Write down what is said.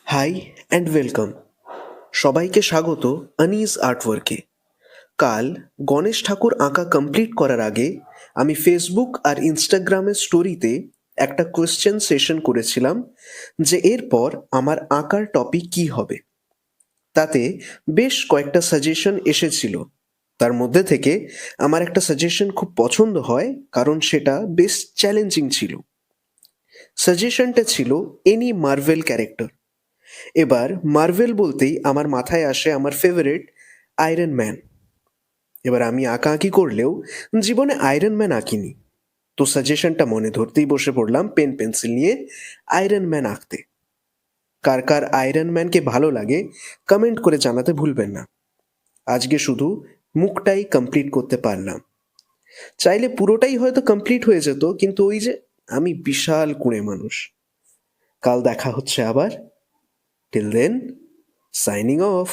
High and welcome. সবাইকে স্বাগত anise আর্টওয়ার্কে। কাল গণেশ ঠাকুর আঁকা কমপ্লিট করার আগে আমি ফেসবুক আর ইনস্টাগ্রামের স্টোরিতে একটা কোয়েশ্চেন সেশন করেছিলাম যে এরপর আমার আঁকার টপিক কী হবে। তাতে বেশ কয়েকটা সাজেশন এসেছিল। তার মধ্যে থেকে আমার একটা সাজেশন খুব পছন্দ হয়, কারণ সেটা বেশ চ্যালেঞ্জিং ছিল। সাজেশনটা ছিল এনি মার্ভেল ক্যারেক্টার। এবার মার্ভেল বলতেই আমার মাথায় আসে আমার ফেভারিট আয়রন ম্যান। এবার আমি আঁকাআঁকি করলেও জীবনে আয়রন ম্যান আঁকিনি, তো সাজেশনটা মনে ধরতেই বসে পড়লাম পেন পেন্সিল নিয়ে আয়রন ম্যান আঁকতে। কার কার আয়রন ম্যানকে ভালো লাগে কমেন্ট করে জানাতে ভুলবেন না। আজকে শুধু মুখটাই কমপ্লিট করতে পারলাম, চাইলে পুরোটাই হয়তো কমপ্লিট হয়ে যেত, কিন্তু ওই যে আমি বিশাল কুঁড়ে মানুষ। কাল দেখা হচ্ছে আবার। Till then, signing of.